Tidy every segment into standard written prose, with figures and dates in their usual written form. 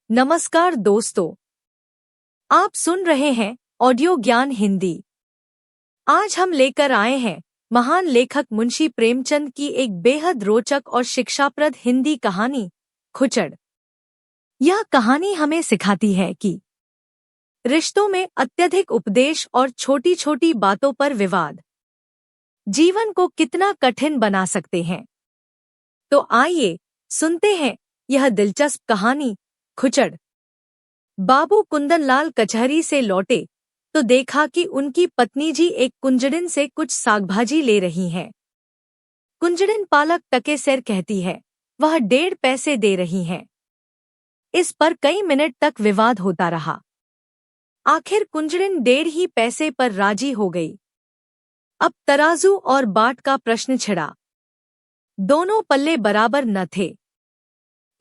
नमस्कार दोस्तों, आप सुन रहे हैं ऑडियो ज्ञान हिंदी। आज हम लेकर आए हैं महान लेखक मुंशी प्रेमचंद की एक बेहद रोचक और शिक्षाप्रद हिंदी कहानी खुचड़। यह कहानी हमें सिखाती है कि रिश्तों में अत्यधिक उपदेश और छोटी छोटी बातों पर विवाद जीवन को कितना कठिन बना सकते हैं। तो आइए सुनते हैं यह दिलचस्प कहानी खुचड़। बाबू कुंदनलाल कचहरी से लौटे तो देखा कि उनकी पत्नी जी एक कुंजड़िन से कुछ सागभाजी ले रही हैं। कुंजड़िन पालक टके सिर कहती है, वह 1.5 पैसे दे रही हैं। इस पर कई मिनट तक विवाद होता रहा। आखिर कुंजड़िन 1.5 ही पैसे पर राजी हो गई। अब तराजू और बाट का प्रश्न छिड़ा। दोनों पल्ले बराबर न थे।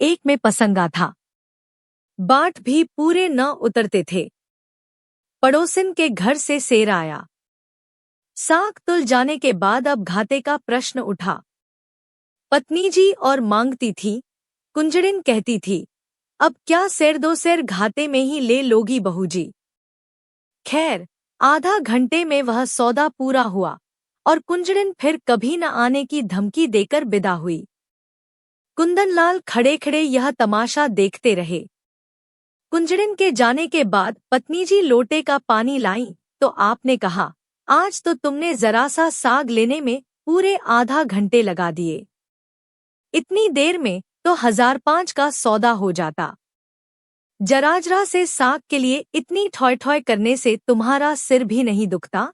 एक में पसंगा था, बाट भी पूरे न उतरते थे। पड़ोसिन के घर से सेर आया। साग तुल जाने के बाद अब घाटे का प्रश्न उठा। पत्नी जी और मांगती थी, कुंजड़िन कहती थी, अब क्या सेर दो सेर घाटे में ही ले लोगी बहू जी। खैर, आधा घंटे में वह सौदा पूरा हुआ और कुंजड़िन फिर कभी न आने की धमकी देकर विदा हुई। कुंदनलाल खड़े खड़े यह तमाशा देखते रहे। कुंजड़िन के जाने के बाद पत्नी जी लोटे का पानी लाई तो आपने कहा, आज तो तुमने जरा सा साग लेने में पूरे आधा घंटे लगा दिए। इतनी देर में तो 1005 का सौदा हो जाता। जराजरा से साग के लिए इतनी ठॉय ठॉय करने से तुम्हारा सिर भी नहीं दुखता।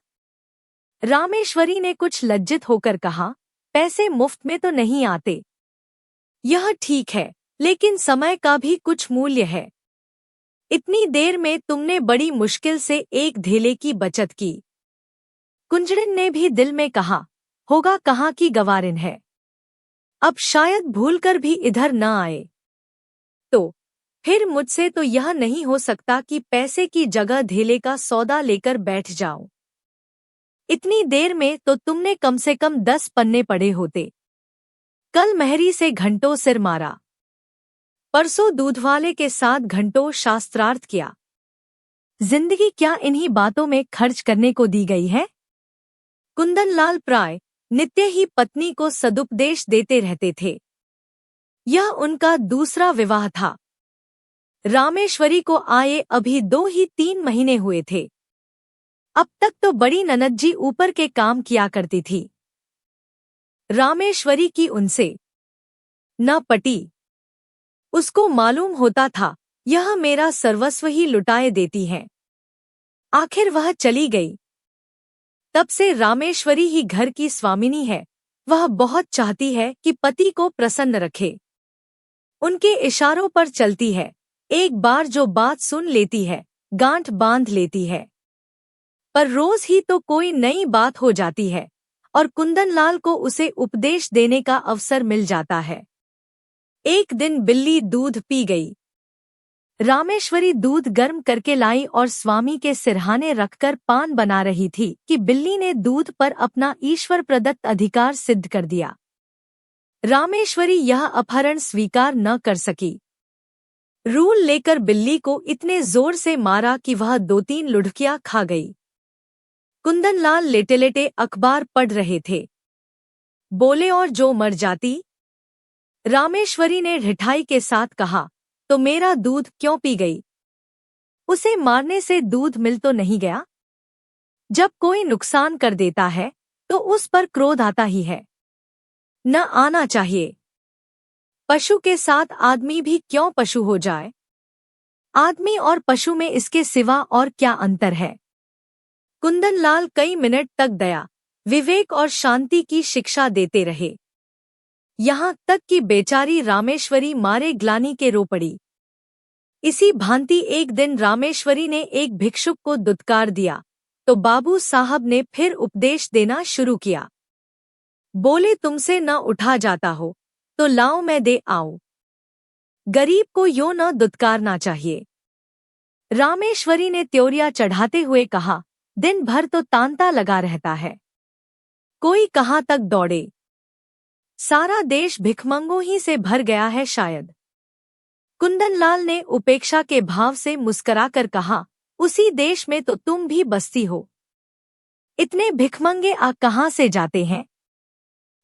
रामेश्वरी ने कुछ लज्जित होकर कहा, पैसे मुफ्त में तो नहीं आते। यह ठीक है, लेकिन समय का भी कुछ मूल्य है। इतनी देर में तुमने बड़ी मुश्किल से एक धेले की बचत की। कुंजड़िन ने भी दिल में कहा, होगा कहाँ की गवारिन है, अब शायद भूलकर भी इधर न आए। तो फिर मुझसे तो यह नहीं हो सकता कि पैसे की जगह धेले का सौदा लेकर बैठ जाऊं। इतनी देर में तो तुमने कम से कम 10 पन्ने पढ़े होते। कल महरी से घंटों सिर मारा, परसों दूधवाले के साथ घंटों शास्त्रार्थ किया। जिंदगी क्या इन्हीं बातों में खर्च करने को दी गई है? कुंदनलाल प्राय नित्य ही पत्नी को सदुपदेश देते रहते थे। यह उनका दूसरा विवाह था। रामेश्वरी को आए अभी 2 ही 3 महीने हुए थे। अब तक तो बड़ी ननद जी ऊपर के काम किया करती थी। रामेश्वरी की उनसे न पटी। उसको मालूम होता था, यह मेरा सर्वस्व ही लुटाए देती हैं। आखिर वह चली गई। तब से रामेश्वरी ही घर की स्वामिनी है। वह बहुत चाहती है कि पति को प्रसन्न रखे। उनके इशारों पर चलती है। एक बार जो बात सुन लेती है, गांठ बांध लेती है। पर रोज ही तो कोई नई बात हो जाती है और कुंदनलाल को उसे उपदेश देने का अवसर मिल जाता है। एक दिन बिल्ली दूध पी गई। रामेश्वरी दूध गर्म करके लाई और स्वामी के सिरहाने रखकर पान बना रही थी कि बिल्ली ने दूध पर अपना ईश्वर प्रदत्त अधिकार सिद्ध कर दिया। रामेश्वरी यह अपहरण स्वीकार न कर सकी। रूल लेकर बिल्ली को इतने जोर से मारा कि वह 2-3 लुढ़कियां खा गई। कुंदनलाल लेटे लेटे अखबार पढ़ रहे थे। बोले, और जो मर जाती? रामेश्वरी ने ढिठाई के साथ कहा, तो मेरा दूध क्यों पी गई? उसे मारने से दूध मिल तो नहीं गया? जब कोई नुकसान कर देता है तो उस पर क्रोध आता ही है। न आना चाहिए। पशु के साथ आदमी भी क्यों पशु हो जाए? आदमी और पशु में इसके सिवा और क्या अंतर है? कुंदनलाल कई मिनट तक दया, विवेक और शांति की शिक्षा देते रहे। यहाँ तक कि बेचारी रामेश्वरी मारे ग्लानि के रो पड़ी। इसी भांति एक दिन रामेश्वरी ने एक भिक्षुक को दुत्कार दिया तो बाबू साहब ने फिर उपदेश देना शुरू किया। बोले, तुमसे न उठा जाता हो तो लाओ मैं दे आऊं। गरीब को यो न दुत्कारना चाहिए। रामेश्वरी ने त्योरिया चढ़ाते हुए कहा, दिन भर तो तांता लगा रहता है, कोई कहाँ तक दौड़े। सारा देश भिखमंगों ही से भर गया है शायद। कुंदनलाल ने उपेक्षा के भाव से मुस्कुराकर कहा, उसी देश में तो तुम भी बसती हो। इतने भिखमंगे आ कहाँ से जाते हैं?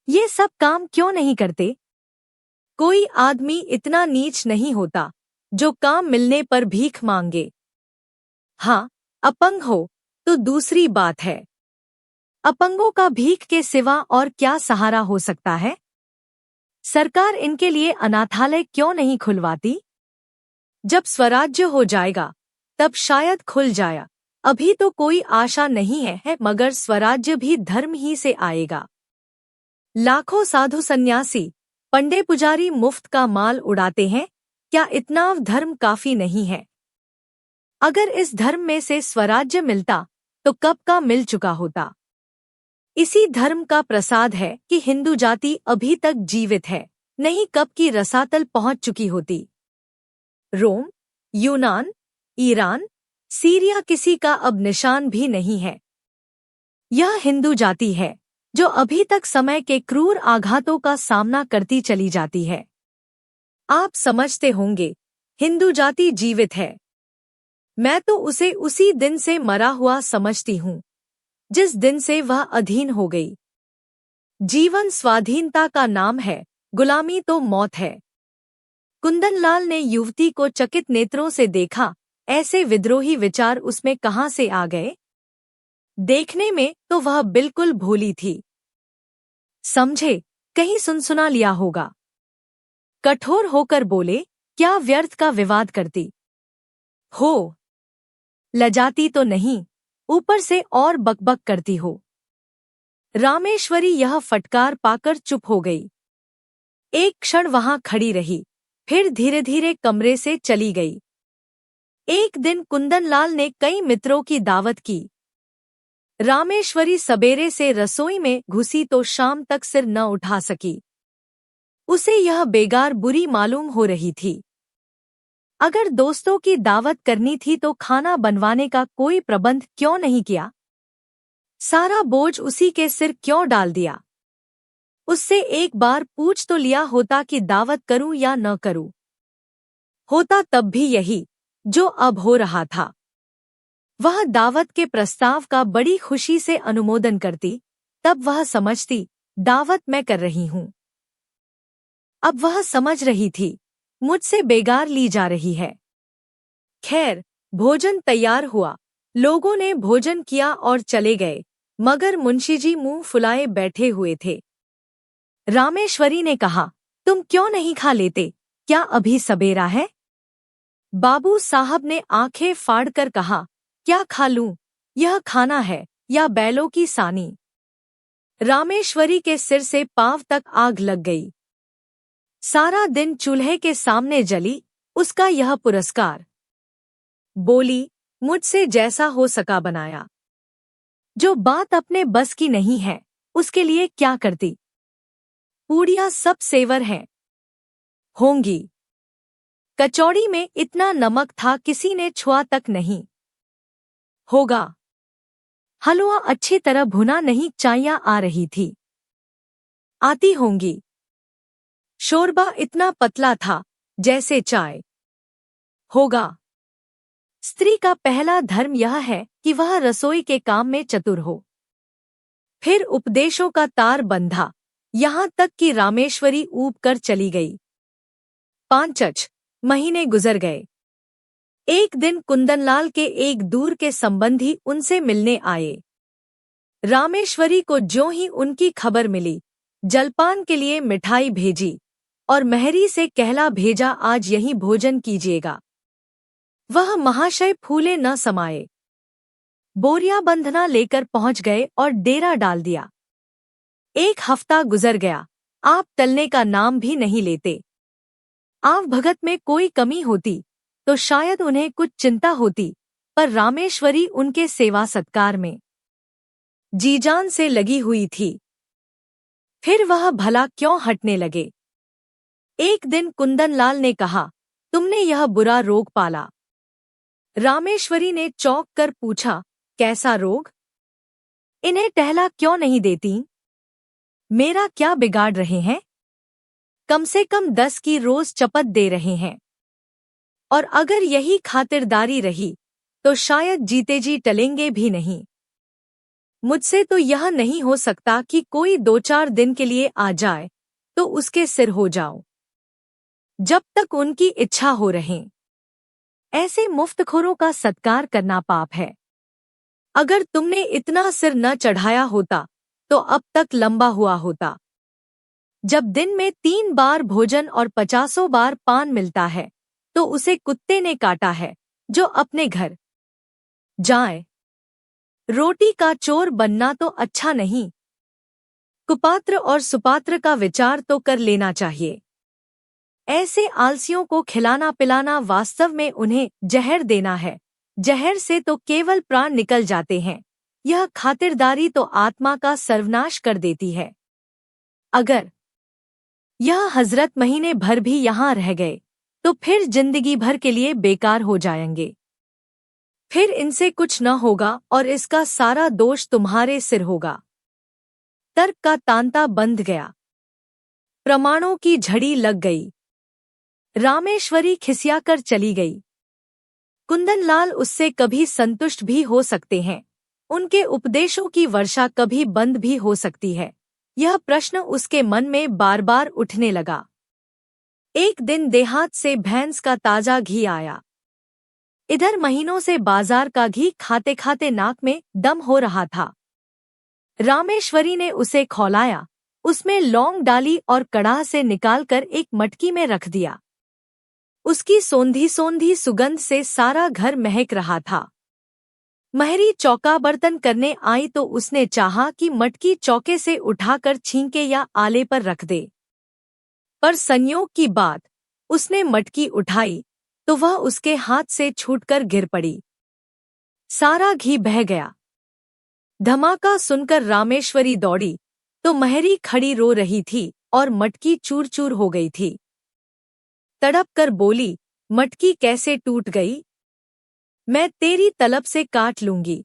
ये सब काम क्यों नहीं करते? कोई आदमी इतना नीच नहीं होता जो काम मिलने पर भीख मांगे। हाँ, अपंग हो तो दूसरी बात है। अपंगों का भीख के सिवा और क्या सहारा हो सकता है? सरकार इनके लिए अनाथालय क्यों नहीं खुलवाती? जब स्वराज्य हो जाएगा तब शायद खुल जाया। अभी तो कोई आशा नहीं है, मगर स्वराज्य भी धर्म ही से आएगा। लाखों साधु सन्यासी, पंडे पुजारी मुफ्त का माल उड़ाते हैं, क्या इतना धर्म काफी नहीं है? अगर इस धर्म में से स्वराज्य मिलता तो कब का मिल चुका होता। इसी धर्म का प्रसाद है कि हिंदू जाति अभी तक जीवित है, नहीं कब की रसातल पहुंच चुकी होती। रोम, यूनान, ईरान, सीरिया किसी का अब निशान भी नहीं है। यह हिंदू जाति है जो अभी तक समय के क्रूर आघातों का सामना करती चली जाती है। आप समझते होंगे, हिंदू जाति जीवित है। मैं तो उसे उसी दिन से मरा हुआ समझती हूँ जिस दिन से वह अधीन हो गई। जीवन स्वाधीनता का नाम है, गुलामी तो मौत है। कुंदनलाल ने युवती को चकित नेत्रों से देखा। ऐसे विद्रोही विचार उसमें कहाँ से आ गए? देखने में तो वह बिल्कुल भोली थी। समझे, कहीं सुनसुना लिया होगा। कठोर होकर बोले, क्या व्यर्थ का विवाद करती हो? लजाती तो नहीं, ऊपर से और बकबक करती हो। रामेश्वरी यह फटकार पाकर चुप हो गई। एक क्षण वहां खड़ी रही, फिर धीरे धीरे कमरे से चली गई। एक दिन कुंदनलाल ने कई मित्रों की दावत की। रामेश्वरी सबेरे से रसोई में घुसी तो शाम तक सिर न उठा सकी। उसे यह बेगार बुरी मालूम हो रही थी। अगर दोस्तों की दावत करनी थी तो खाना बनवाने का कोई प्रबंध क्यों नहीं किया? सारा बोझ उसी के सिर क्यों डाल दिया? उससे एक बार पूछ तो लिया होता कि दावत करूं या न करूं। होता तब भी यही जो अब हो रहा था। वह दावत के प्रस्ताव का बड़ी खुशी से अनुमोदन करती, तब वह समझती दावत मैं कर रही हूं। अब वह समझ रही थी मुझसे बेगार ली जा रही है। खैर, भोजन तैयार हुआ। लोगों ने भोजन किया और चले गए, मगर मुंशीजी मुंह फुलाए बैठे हुए थे। रामेश्वरी ने कहा, तुम क्यों नहीं खा लेते? क्या अभी सबेरा है? बाबू साहब ने आंखें फाड़कर कहा, क्या खा लूं? यह खाना है या बैलों की सानी? रामेश्वरी के सिर से पांव तक आग लग गई। सारा दिन चूल्हे के सामने जली उसका यह पुरस्कार। बोली, मुझसे जैसा हो सका बनाया। जो बात अपने बस की नहीं है उसके लिए क्या करती? पूड़ियां सब सेवर हैं। होंगी। कचौड़ी में इतना नमक था किसी ने छुआ तक नहीं होगा। हलवा अच्छी तरह भुना नहीं, चाइयां आ रही थी। आती होंगी। शोरबा इतना पतला था जैसे चाय होगा। स्त्री का पहला धर्म यह है कि वह रसोई के काम में चतुर हो। फिर उपदेशों का तार बंधा, यहाँ तक कि रामेश्वरी ऊब कर चली गई। 5 महीने गुजर गए। एक दिन कुंदनलाल के एक दूर के संबंधी उनसे मिलने आए। रामेश्वरी को ज्यों ही उनकी खबर मिली, जलपान के लिए मिठाई भेजी और मेहरी से कहला भेजा, आज यहीं भोजन कीजिएगा। वह महाशय फूले न समाये। बोरिया बंधना लेकर पहुंच गए और डेरा डाल दिया। 1 हफ्ता गुजर गया, आप टलने का नाम भी नहीं लेते। आव भगत में कोई कमी होती तो शायद उन्हें कुछ चिंता होती, पर रामेश्वरी उनके सेवा सत्कार में जीजान से लगी हुई थी। फिर वह भला क्यों हटने लगे? एक दिन कुंदनलाल ने कहा, तुमने यह बुरा रोग पाला। रामेश्वरी ने चौंक कर पूछा, कैसा रोग? इन्हें टहला क्यों नहीं देती? मेरा क्या बिगाड़ रहे हैं? कम से कम 10 की रोज चपत दे रहे हैं। और अगर यही खातिरदारी रही तो शायद जीते जी टलेंगे भी नहीं। मुझसे तो यह नहीं हो सकता कि कोई 2-4 दिन के लिए आ जाए तो उसके सिर हो जाओ, जब तक उनकी इच्छा हो रहे। ऐसे मुफ्तखोरों का सत्कार करना पाप है। अगर तुमने इतना सिर न चढ़ाया होता तो अब तक लंबा हुआ होता। जब दिन में 3 बार भोजन और 50 बार पान मिलता है तो उसे कुत्ते ने काटा है जो अपने घर जाए। रोटी का चोर बनना तो अच्छा नहीं। कुपात्र और सुपात्र का विचार तो कर लेना चाहिए। ऐसे आलसियों को खिलाना पिलाना वास्तव में उन्हें जहर देना है। जहर से तो केवल प्राण निकल जाते हैं, यह खातिरदारी तो आत्मा का सर्वनाश कर देती है। अगर यह हजरत महीने भर भी यहाँ रह गए तो फिर जिंदगी भर के लिए बेकार हो जाएंगे। फिर इनसे कुछ न होगा और इसका सारा दोष तुम्हारे सिर होगा। तर्क का तांता बंध गया, प्रमाणों की झड़ी लग गई। रामेश्वरी खिसियाकर चली गई। कुंदनलाल उससे कभी संतुष्ट भी हो सकते हैं, उनके उपदेशों की वर्षा कभी बंद भी हो सकती है। यह प्रश्न उसके मन में बार बार उठने लगा। एक दिन देहात से भैंस का ताजा घी आया। इधर महीनों से बाजार का घी खाते खाते नाक में दम हो रहा था। रामेश्वरी ने उसे खौलाया, उसमें लौंग डाली और कड़ाह से निकालकर एक मटकी में रख दिया। उसकी सोंधी सोंधी सुगंध से सारा घर महक रहा था। महरी चौका बर्तन करने आई तो उसने चाहा कि मटकी चौके से उठाकर छींके या आले पर रख दे, पर संयोग की बात, उसने मटकी उठाई तो वह उसके हाथ से छूटकर गिर पड़ी। सारा घी बह गया। धमाका सुनकर रामेश्वरी दौड़ी तो महरी खड़ी रो रही थी और मटकी चूर चूर हो गई थी। तड़प कर बोली, मटकी कैसे टूट गई? मैं तेरी तलब से काट लूंगी।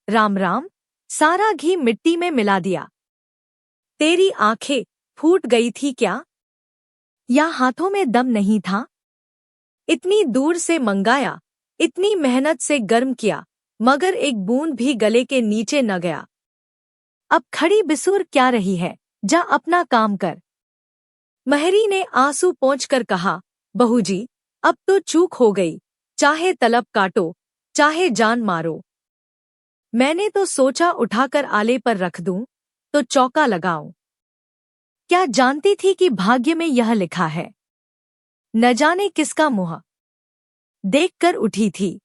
राम राम, सारा घी मिट्टी में मिला दिया। तेरी आंखें फूट गई थी क्या? या हाथों में दम नहीं था? इतनी दूर से मंगाया, इतनी मेहनत से गर्म किया, मगर एक बूंद भी गले के नीचे न गया। अब खड़ी बिसूर क्या रही है, जा अपना काम कर। महरी ने आंसू पोंछकर कहा, बहू जी, अब तो चूक हो गई, चाहे तलब काटो, चाहे जान मारो। मैंने तो सोचा उठाकर आले पर रख दूं, तो चौका लगाऊं। क्या जानती थी कि भाग्य में यह लिखा है? न जाने किसका मुँह देखकर उठी थी।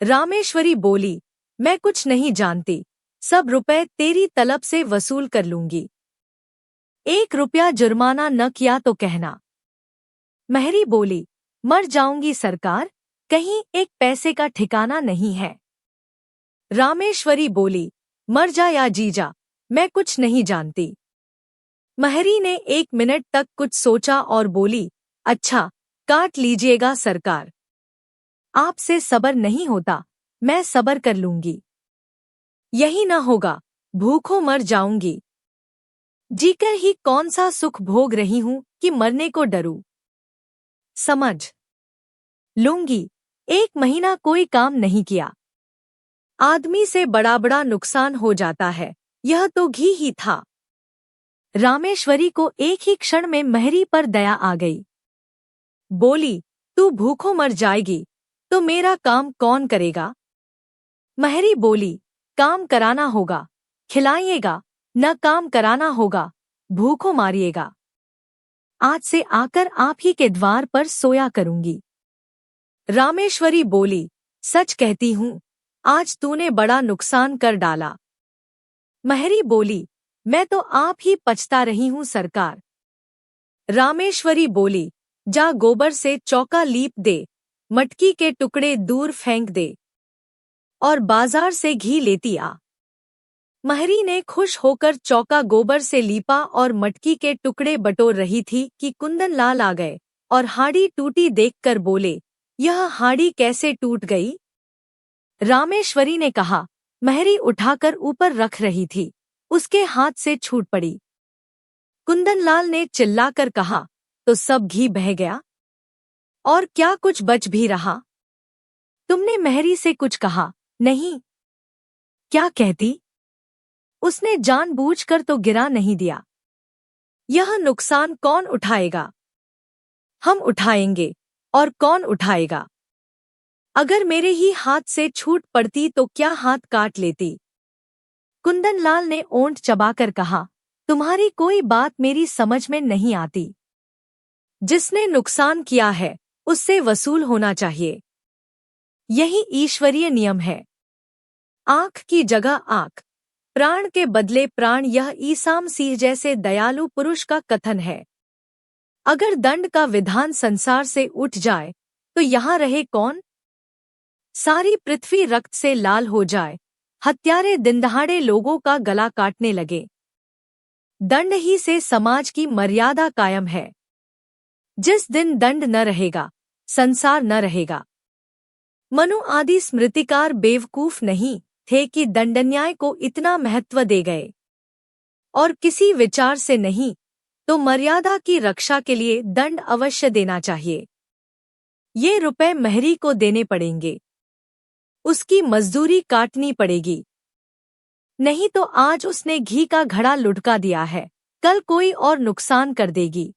रामेश्वरी बोली, मैं कुछ नहीं जानती, सब रुपए तेरी तलब से वसूल कर लूंगी। 1 रुपया जुर्माना न किया तो कहना। महरी बोली, मर जाऊंगी सरकार, कहीं 1 पैसे का ठिकाना नहीं है। रामेश्वरी बोली, मर जा या जी जा, मैं कुछ नहीं जानती। महरी ने 1 मिनट तक कुछ सोचा और बोली, अच्छा, काट लीजिएगा सरकार। आपसे सबर नहीं होता, मैं सबर कर लूंगी। यही न होगा, भूखों मर जाऊंगी। जीकर ही कौन सा सुख भोग रही हूं कि मरने को डरूं। समझ लूंगी। 1 महीना कोई काम नहीं किया, आदमी से बड़ा बड़ा नुकसान हो जाता है, यह तो घी ही था। रामेश्वरी को एक ही क्षण में महरी पर दया आ गई। बोली, तू भूखों मर जाएगी तो मेरा काम कौन करेगा? महरी बोली, काम कराना होगा, खिलाइएगा, न काम कराना होगा, भूखों मारिएगा। आज से आकर आप ही के द्वार पर सोया करूंगी। रामेश्वरी बोली, सच कहती हूँ, आज तूने बड़ा नुकसान कर डाला। महरी बोली, मैं तो आप ही पछता रही हूँ सरकार। रामेश्वरी बोली, जा गोबर से चौका लीप दे, मटकी के टुकड़े दूर फेंक दे और बाजार से घी लेती आ। महरी ने खुश होकर चौका गोबर से लीपा और मटकी के टुकड़े बटोर रही थी कि कुंदनलाल आ गए और हाड़ी टूटी देखकर बोले, यह हाड़ी कैसे टूट गई? रामेश्वरी ने कहा, महरी उठाकर ऊपर रख रही थी, उसके हाथ से छूट पड़ी। कुंदनलाल ने चिल्लाकर कहा, तो सब घी बह गया? और क्या कुछ बच भी रहा? तुमने मेहरी से कुछ कहा? नहीं। क्या कहती? उसने जानबूझकर तो गिरा नहीं दिया। यह नुकसान कौन उठाएगा? हम उठाएंगे। और कौन उठाएगा? अगर मेरे ही हाथ से छूट पड़ती तो क्या हाथ काट लेती? कुंदनलाल ने ओंठ चबाकर कहा, तुम्हारी कोई बात मेरी समझ में नहीं आती। जिसने नुकसान किया है उससे वसूल होना चाहिए। यही ईश्वरीय नियम है। आंख की जगह आंख, प्राण के बदले प्राण, यह ईसा मसीह जैसे दयालु पुरुष का कथन है। अगर दंड का विधान संसार से उठ जाए तो यहाँ रहे कौन? सारी पृथ्वी रक्त से लाल हो जाए, हत्यारे दिनदहाड़े लोगों का गला काटने लगे। दंड ही से समाज की मर्यादा कायम है। जिस दिन दंड न रहेगा, संसार न रहेगा। मनु आदि स्मृतिकार बेवकूफ नहीं थे कि दंडन्याय को इतना महत्व दे गए। और किसी विचार से नहीं तो मर्यादा की रक्षा के लिए दंड अवश्य देना चाहिए। ये रुपए मेहरी को देने पड़ेंगे। उसकी मजदूरी काटनी पड़ेगी। नहीं तो आज उसने घी का घड़ा लुढ़का दिया है, कल कोई और नुकसान कर देगी।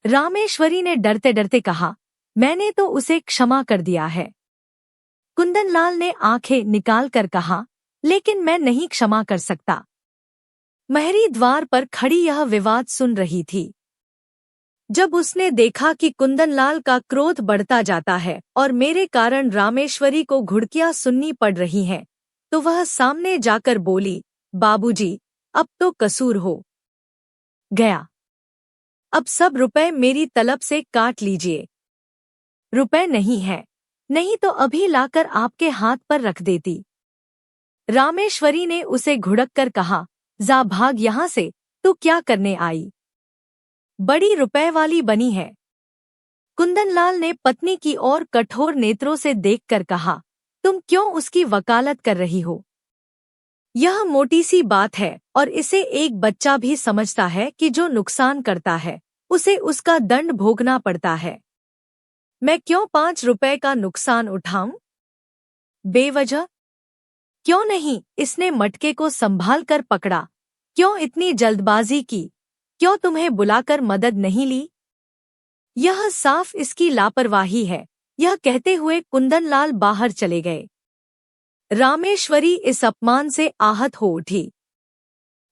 रामेश्वरी ने डरते डरते कहा, मैंने तो उसे क्षमा कर दिया है। कुंदनलाल ने आंखें निकालकर कहा, लेकिन मैं नहीं क्षमा कर सकता। मेहरी द्वार पर खड़ी यह विवाद सुन रही थी। जब उसने देखा कि कुंदनलाल का क्रोध बढ़ता जाता है और मेरे कारण रामेश्वरी को घुड़कियां सुननी पड़ रही हैं, तो वह सामने जाकर बोली, बाबूजी, अब तो कसूर हो गया। अब सब रुपए मेरी तलब से काट लीजिए। रुपए नहीं है, नहीं तो अभी लाकर आपके हाथ पर रख देती। रामेश्वरी ने उसे घुड़क कर कहा, जा भाग यहाँ से, तू क्या करने आई? बड़ी रुपए वाली बनी है। कुंदनलाल ने पत्नी की ओर कठोर नेत्रों से देखकर कहा, तुम क्यों उसकी वकालत कर रही हो? यह मोटी सी बात है और इसे एक बच्चा भी समझता है कि जो नुकसान करता है उसे उसका दंड भोगना पड़ता है। मैं क्यों 5 रुपए का नुकसान उठाऊं? बेवजह? क्यों नहीं? इसने मटके को संभाल कर पकड़ा। क्यों इतनी जल्दबाजी की? क्यों तुम्हें बुलाकर मदद नहीं ली? यह साफ इसकी लापरवाही है। यह कहते हुए कुंदनलाल बाहर चले गए। रामेश्वरी इस अपमान से आहत हो उठी।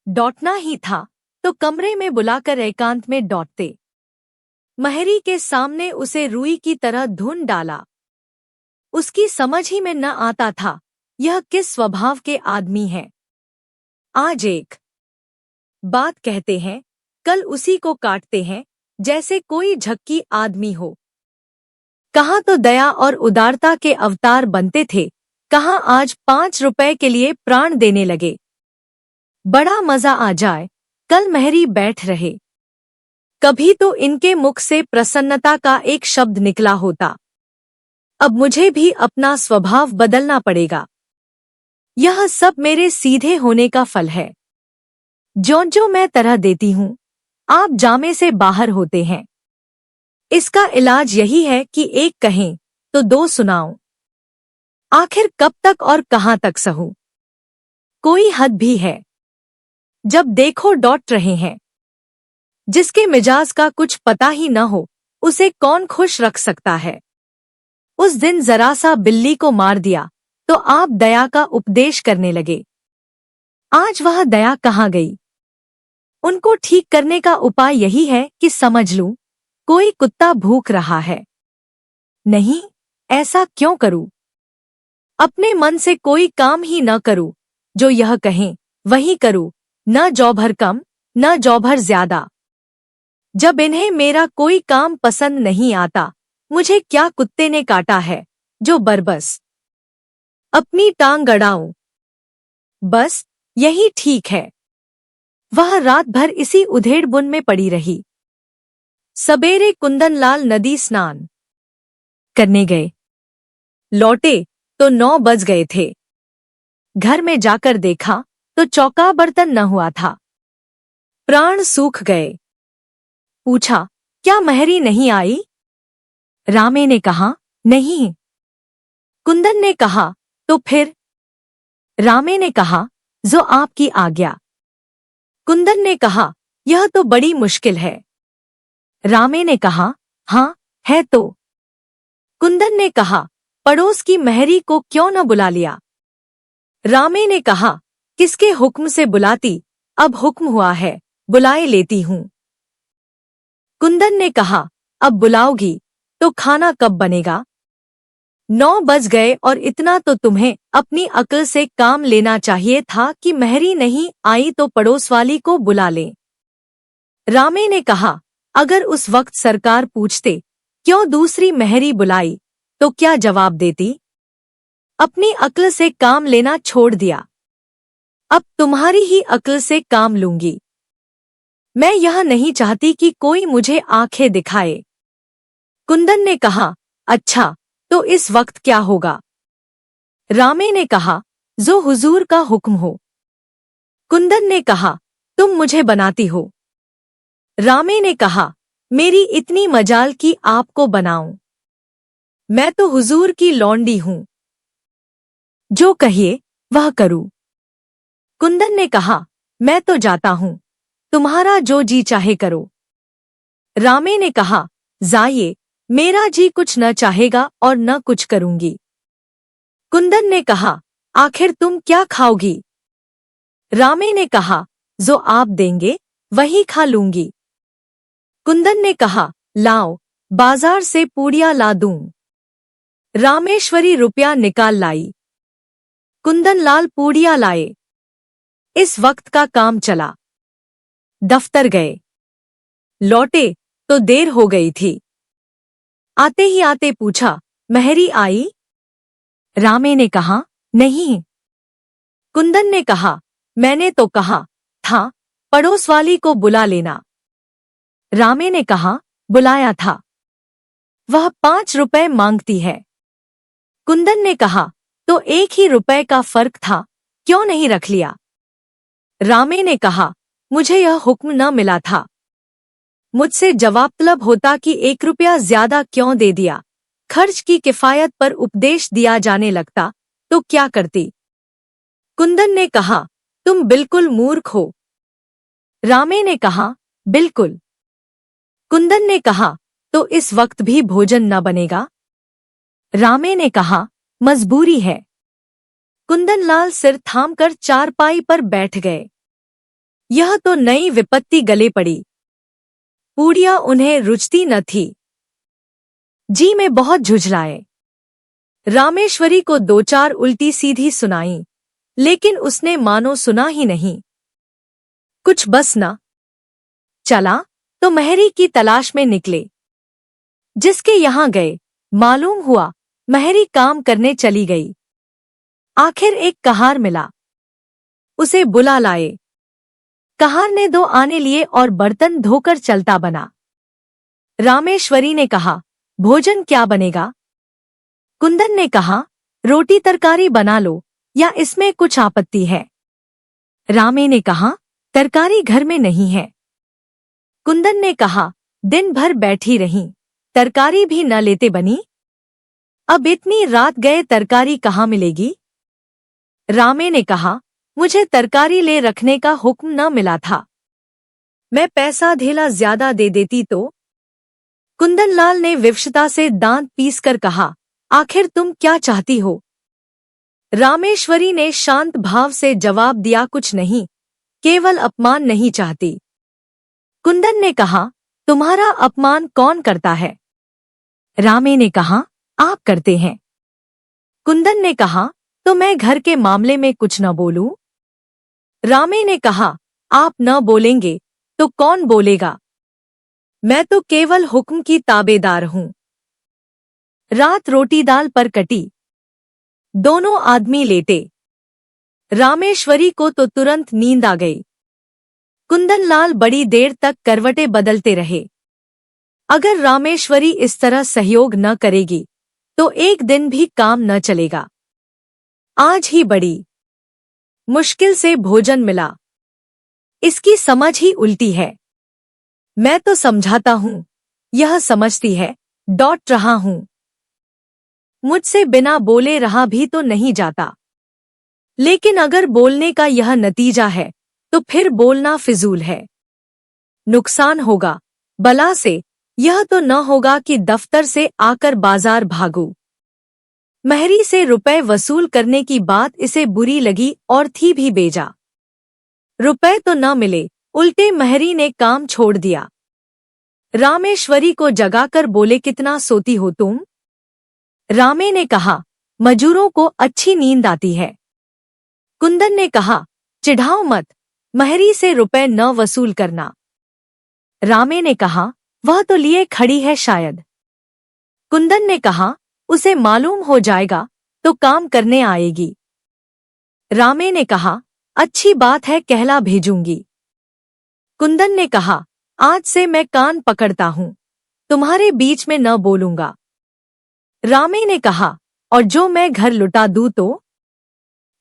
डॉटना ही था तो कमरे में बुलाकर एकांत में डॉटते। मेहरी के सामने उसे रुई की तरह धुन डाला। उसकी समझ ही में न आता था यह किस स्वभाव के आदमी हैं। आज एक बात कहते हैं, कल उसी को काटते हैं जैसे कोई झक्की आदमी हो। कहाँ तो दया और उदारता के अवतार बनते थे, कहाँ आज 5 रुपए के लिए प्राण देने लगे। बड़ा मजा आ जाए, कल मेहरी बैठ रहे। कभी तो इनके मुख से प्रसन्नता का एक शब्द निकला होता। अब मुझे भी अपना स्वभाव बदलना पड़ेगा। यह सब मेरे सीधे होने का फल है। जो मैं तरह देती हूँ, आप जामे से बाहर होते हैं। इसका इलाज यही है कि एक कहें तो 2 सुनाऊं। आखिर कब तक और कहाँ तक सहूं? कोई हद भी है। जब देखो डॉट रहे हैं। जिसके मिजाज का कुछ पता ही न हो, उसे कौन खुश रख सकता है? उस दिन जरा सा बिल्ली को मार दिया तो आप दया का उपदेश करने लगे। आज वह दया कहाँ गई? उनको ठीक करने का उपाय यही है कि समझ लूं, कोई कुत्ता भूख रहा है। नहीं, ऐसा क्यों करूं? अपने मन से कोई काम ही न करूं, जो यह कहें वही करूं, न जौ भर कम न जौ भर ज्यादा। जब इन्हें मेरा कोई काम पसंद नहीं आता, मुझे क्या कुत्ते ने काटा है जो बरबस अपनी टांग अड़ाऊं। बस यही ठीक है। वह रात भर इसी उधेड़बुन में पड़ी रही। सबेरे कुंदनलाल नदी स्नान करने गए। लौटे तो 9 बज गए थे। घर में जाकर देखा तो चौका बर्तन न हुआ था। प्राण सूख गए। पूछा, क्या मेहरी नहीं आई? रामे ने कहा, नहीं। कुंदन ने कहा, तो फिर? रामे ने कहा, जो आपकी आज्ञा। कुंदन ने कहा, यह तो बड़ी मुश्किल है। रामे ने कहा, हाँ, है तो। कुंदन ने कहा, पड़ोस की महरी को क्यों न बुला लिया? रामे ने कहा, किसके हुक्म से बुलाती, अब हुक्म हुआ है, बुलाए लेती हूँ। कुंदन ने कहा, अब बुलाओगी तो खाना कब बनेगा? 9 बज गए और इतना तो तुम्हें अपनी अक्ल से काम लेना चाहिए था कि महरी नहीं आई तो पड़ोस वाली को बुला ले। रामे ने कहा, अगर उस वक्त सरकार पूछते क्यों दूसरी महरी बुलाई तो क्या जवाब देती? अपनी अक्ल से काम लेना छोड़ दिया। अब तुम्हारी ही अक्ल से काम लूंगी। मैं यह नहीं चाहती कि कोई मुझे आंखें दिखाए। कुंदन ने कहा, अच्छा, तो इस वक्त क्या होगा? रामे ने कहा, जो हुजूर का हुक्म हो। कुंदन ने कहा, तुम मुझे बनाती हो। रामे ने कहा, मेरी इतनी मजाल कि आपको बनाऊं। मैं तो हुजूर की लौंडी हूं। जो कहिए वह करूं। कुंदन ने कहा, मैं तो जाता हूं, तुम्हारा जो जी चाहे करो। रामे ने कहा, जाइए, मेरा जी कुछ न चाहेगा और न कुछ करूंगी। कुंदन ने कहा, आखिर तुम क्या खाओगी? रामे ने कहा, जो आप देंगे वही खा लूंगी। कुंदन ने कहा, लाओ, बाजार से पूड़ियां ला दूं। रामेश्वरी रुपया निकाल लाई। कुंदन लाल पूड़ियां लाए। इस वक्त का काम चला। दफ्तर गए। लौटे तो देर हो गई थी। आते ही आते पूछा, महरी आई? रामे ने कहा, नहीं। कुंदन ने कहा, मैंने तो कहा था पड़ोस वाली को बुला लेना। रामे ने कहा, बुलाया था। वह 5 रुपए मांगती है। कुंदन ने कहा, तो 1 ही रुपए का फर्क था, क्यों नहीं रख लिया? रामे ने कहा, मुझे यह हुक्म न मिला था। मुझसे जवाब तलब होता कि 1 रुपया ज्यादा क्यों दे दिया। खर्च की किफायत पर उपदेश दिया जाने लगता तो क्या करती? कुंदन ने कहा, तुम बिल्कुल मूर्ख हो। रामे ने कहा, बिल्कुल। कुंदन ने कहा, तो इस वक्त भी भोजन न बनेगा? रामे ने कहा, मजबूरी है। कुंदन लाल सिर थामकर चारपाई पर बैठ गए। यह तो नई विपत्ति गले पड़ी। पूड़ियां उन्हें रुचती न थी। जी में बहुत झुझलाए। रामेश्वरी को 2-4 उल्टी सीधी सुनाई, लेकिन उसने मानो सुना ही नहीं। कुछ बस न चला तो महरी की तलाश में निकले। जिसके यहां गए, मालूम हुआ महरी काम करने चली गई। आखिर एक कहार मिला। उसे बुला लाए। कहार ने 2 आने लिए और बर्तन धोकर चलता बना। रामेश्वरी ने कहा, भोजन क्या बनेगा? कुंदन ने कहा, रोटी तरकारी बना लो, या इसमें कुछ आपत्ति है? रामे ने कहा, तरकारी घर में नहीं है। कुंदन ने कहा, दिन भर बैठी रहीं, तरकारी भी न लेते बनी? अब इतनी रात गए तरकारी कहाँ मिलेगी? रामे ने कहा, मुझे तरकारी ले रखने का हुक्म न मिला था। मैं पैसा धेला ज्यादा दे देती तो? कुंदन लाल ने विवशता से दांत पीसकर कहा, आखिर तुम क्या चाहती हो? रामेश्वरी ने शांत भाव से जवाब दिया, कुछ नहीं, केवल अपमान नहीं चाहती। कुंदन ने कहा, तुम्हारा अपमान कौन करता है? रामे ने कहा, आप करते हैं। कुंदन ने कहा, तो मैं घर के मामले में कुछ न बोलूं? रामे ने कहा, आप न बोलेंगे तो कौन बोलेगा? मैं तो केवल हुक्म की ताबेदार हूं। रात रोटी दाल पर कटी। दोनों आदमी लेटे। रामेश्वरी को तो तुरंत नींद आ गई। कुंदन लाल बड़ी देर तक करवटें बदलते रहे। अगर रामेश्वरी इस तरह सहयोग न करेगी तो एक दिन भी काम न चलेगा। आज ही बड़ी मुश्किल से भोजन मिला। इसकी समझ ही उल्टी है। मैं तो समझाता हूं, यह समझती है डॉट रहा हूं। मुझसे बिना बोले रहा भी तो नहीं जाता। लेकिन अगर बोलने का यह नतीजा है तो फिर बोलना फिजूल है। नुकसान होगा बला से, यह तो न होगा कि दफ्तर से आकर बाजार भागूं। महरी से रुपए वसूल करने की बात इसे बुरी लगी और थी भी बेजा। रुपए तो न मिले, उल्टे महरी ने काम छोड़ दिया। रामेश्वरी को जगाकर बोले, कितना सोती हो तुम? रामे ने कहा, मजूरों को अच्छी नींद आती है। कुंदन ने कहा, चिढ़ाओ मत, महरी से रुपए न वसूल करना। रामे ने कहा, वह तो लिए खड़ी है शायद। कुंदन ने कहा, उसे मालूम हो जाएगा तो काम करने आएगी। रामे ने कहा, अच्छी बात है, कहला भेजूंगी। कुंदन ने कहा, आज से मैं कान पकड़ता हूं, तुम्हारे बीच में न बोलूंगा। रामे ने कहा, और जो मैं घर लुटा दूं तो?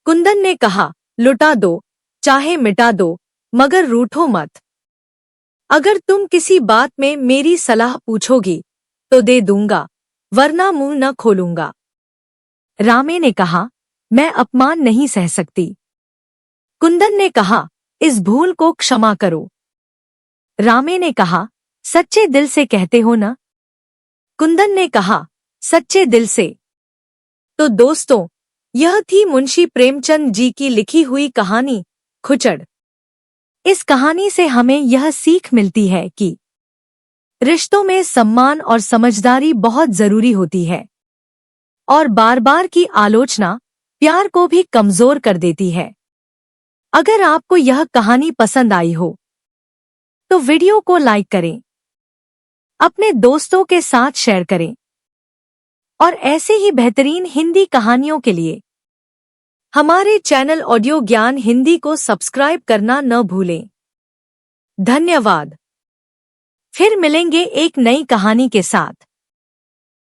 कुंदन ने कहा, लुटा दो, चाहे मिटा दो, मगर रूठो मत। अगर तुम किसी बात में मेरी सलाह पूछोगी तो दे दूंगा, वरना मुंह न खोलूंगा। रामे ने कहा, मैं अपमान नहीं सह सकती। कुंदन ने कहा, इस भूल को क्षमा करो। रामे ने कहा, सच्चे दिल से कहते हो ना? कुंदन ने कहा, सच्चे दिल से। तो दोस्तों, यह थी मुंशी प्रेमचंद जी की लिखी हुई कहानी खुचड़। इस कहानी से हमें यह सीख मिलती है कि रिश्तों में सम्मान और समझदारी बहुत जरूरी होती है, और बार बार की आलोचना प्यार को भी कमजोर कर देती है। अगर आपको यह कहानी पसंद आई हो तो वीडियो को लाइक करें, अपने दोस्तों के साथ शेयर करें, और ऐसे ही बेहतरीन हिंदी कहानियों के लिए हमारे चैनल ऑडियो ज्ञान हिंदी को सब्सक्राइब करना न भूलें। धन्यवाद। फिर मिलेंगे एक नई कहानी के साथ।